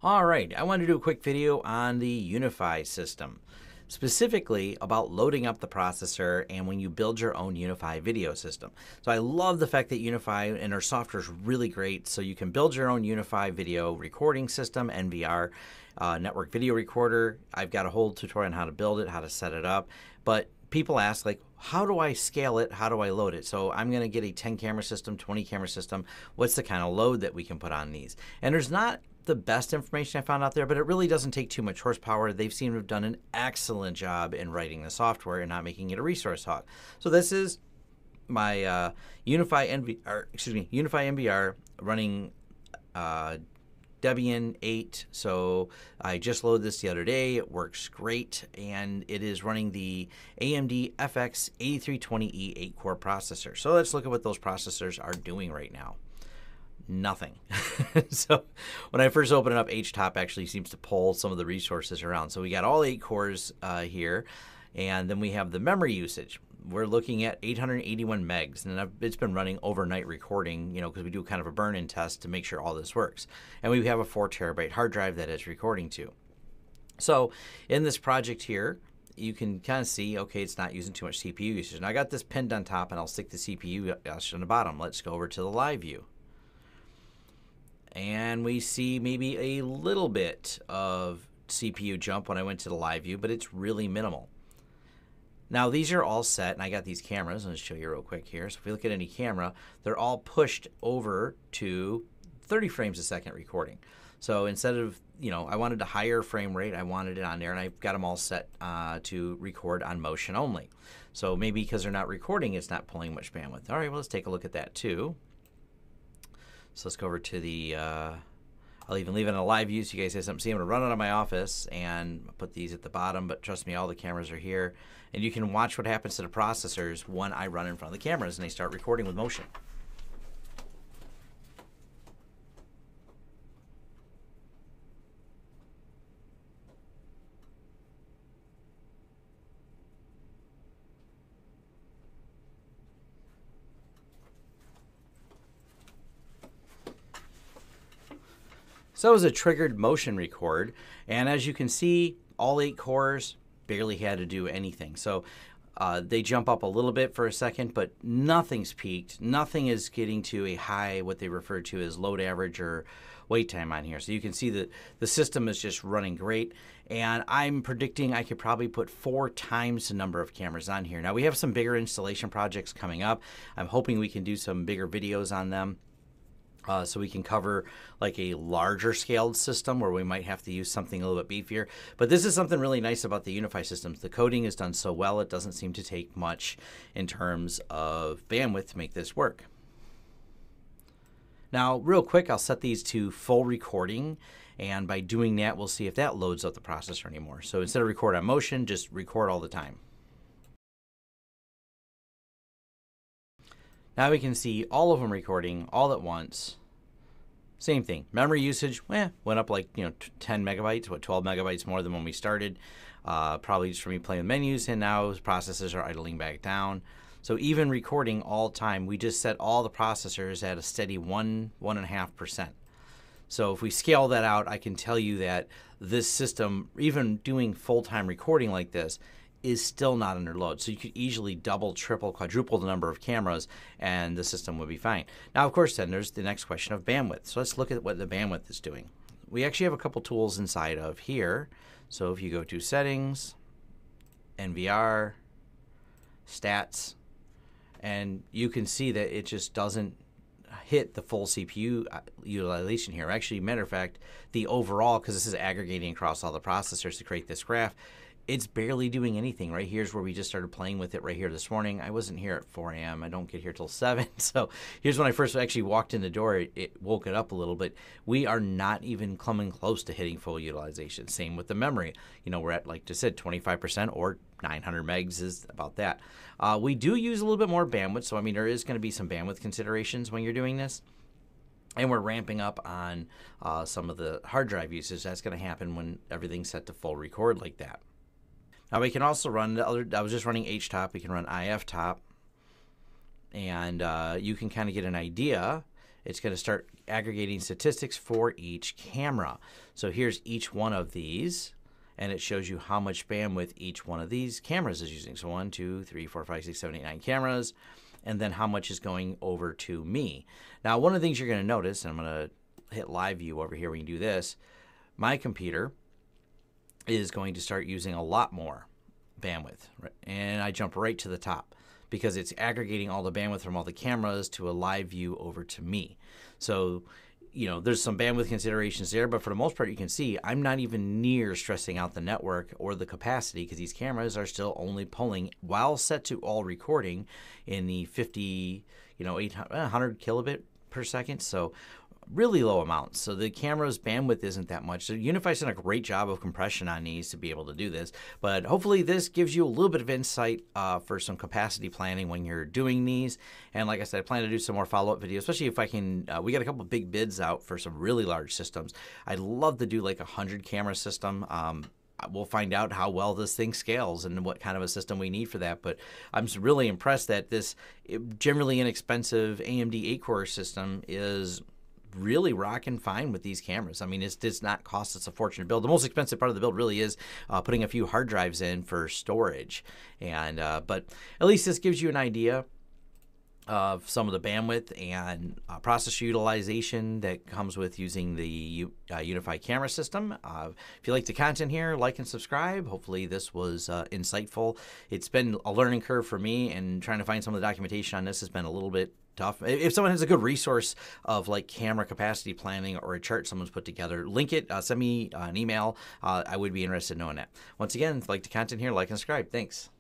All right, I want to do a quick video on the UniFi system, specifically about loading up the processor and when you build your own UniFi video system. So I love the fact that UniFi and our software is really great, so you can build your own UniFi video recording system, NVR, network video recorder. I've got a whole tutorial on how to build it, how to set it up, but people ask, like, how do I scale it? How do I load it? So I'm going to get a 10 camera system, 20 camera system. What's the kind of load that we can put on these? And there's not the best information I found out there, but it really doesn't take too much horsepower. They've seemed to have done an excellent job in writing the software and not making it a resource hog. So this is my UniFi NVR running Debian 8. So I just loaded this the other day. It works great, and it is running the AMD FX 8320E 8-core processor. So let's look at what those processors are doing right now. Nothing. So when I first open it up, HTOP actually seems to pull some of the resources around. So we got all 8 cores here, and then we have the memory usage. We're looking at 881 megs, and it's been running overnight recording, because we do kind of a burn-in test to make sure all this works. And we have a 4 terabyte hard drive that it's recording to. So in this project here, you can kind of see, okay, it's not using too much CPU usage. And I got this pinned on top, and I'll stick the CPU on the bottom. Let's go over to the live view. And we see maybe a little bit of CPU jump when I went to the live view, but it's really minimal. Now these are all set, and I got these cameras. I'll show you real quick here. So if we look at any camera, they're all pushed over to 30 frames a second recording. So instead of, I wanted a higher frame rate, I wanted it on there, and I've got them all set to record on motion only. So maybe because they're not recording, it's not pulling much bandwidth. All right, well, let's take a look at that too. So let's go over to the, I'll even leave it in a live view so you guys have something to see. I'm going to run out of my office and put these at the bottom, but trust me, all the cameras are here. And you can watch what happens to the processors when I run in front of the cameras and they start recording with motion. So it was a triggered motion record, and as you can see, all 8 cores barely had to do anything. So they jump up a little bit for a second, but nothing's peaked. Nothing is getting to a high, what they refer to as load average or wait time on here. So you can see that the system is just running great, and I'm predicting I could probably put 4 times the number of cameras on here. Now we have some bigger installation projects coming up. I'm hoping we can do some bigger videos on them. So we can cover like a larger scaled system where we might have to use something a little bit beefier. But this is something really nice about the UniFi systems. The coding is done so well, it doesn't seem to take much in terms of bandwidth to make this work. Now, real quick, I'll set these to full recording. And by doing that, we'll see if that loads up the processor anymore. So instead of record on motion, just record all the time. Now we can see all of them recording all at once. Same thing. Memory usage went up like 10 megabytes, 12 megabytes more than when we started. Probably just for me playing with menus, and now processors are idling back down. So even recording all time, we just set all the processors at a steady 1.5%. So if we scale that out, I can tell you that this system, even doing full-time recording like this, is still not under load. So you could easily double, triple, quadruple the number of cameras and the system would be fine. Now, of course, then there's the next question of bandwidth. So let's look at what the bandwidth is doing. We actually have a couple tools inside of here. So if you go to Settings, NVR, Stats, and you can see that it just doesn't hit the full CPU utilization here. Actually, matter of fact, the overall, because this is aggregating across all the processors to create this graph, it's barely doing anything. Right here's where we just started playing with it right here this morning. I wasn't here at 4 a.m. I don't get here till 7. So here's when I first actually walked in the door. It woke it up a little bit. We are not even coming close to hitting full utilization. Same with the memory. We're at, like I said, 25% or 900 megs is about that. We do use a little bit more bandwidth. So, there is going to be some bandwidth considerations when you're doing this. And we're ramping up on some of the hard drive usage. That's going to happen when everything's set to full record like that. Now we can also run the other, I was just running HTOP, we can run IFTOP, and you can kind of get an idea it's going to start aggregating statistics for each camera. So here's each one of these, and it shows you how much bandwidth each one of these cameras is using. So 1, 2, 3, 4, 5, 6, 7, 8, 9 cameras, and then how much is going over to me. Now, one of the things you're going to notice, and I'm going to hit live view over here when you do this, my computer is going to start using a lot more bandwidth, right? And I jump right to the top because it's aggregating all the bandwidth from all the cameras to a live view over to me. So, you know, there's some bandwidth considerations there, but for the most part, you can see I'm not even near stressing out the network or the capacity because these cameras are still only pulling, while set to all recording, in the 50, 100 kilobit per second. So really low amounts. So the camera's bandwidth isn't that much. So UniFi's done a great job of compression on these to be able to do this. But hopefully this gives you a little bit of insight for some capacity planning when you're doing these. And like I said, I plan to do some more follow-up videos, especially if I can. We got a couple big bids out for some really large systems. I'd love to do like a 100 camera system. We'll find out how well this thing scales and what kind of a system we need for that. But I'm really impressed that this generally inexpensive AMD 8-core system is really rocking fine with these cameras. I mean, it does not cost us a fortune to build. The most expensive part of the build really is putting a few hard drives in for storage. And but at least this gives you an idea of some of the bandwidth and processor utilization that comes with using the UniFi camera system. If you like the content here, like and subscribe. Hopefully this was insightful. It's been a learning curve for me, and trying to find some of the documentation on this has been a little bit tough. If someone has a good resource of like camera capacity planning or a chart someone's put together, link it, send me an email. I would be interested in knowing that. Once again, if you like the content here, like and subscribe. Thanks.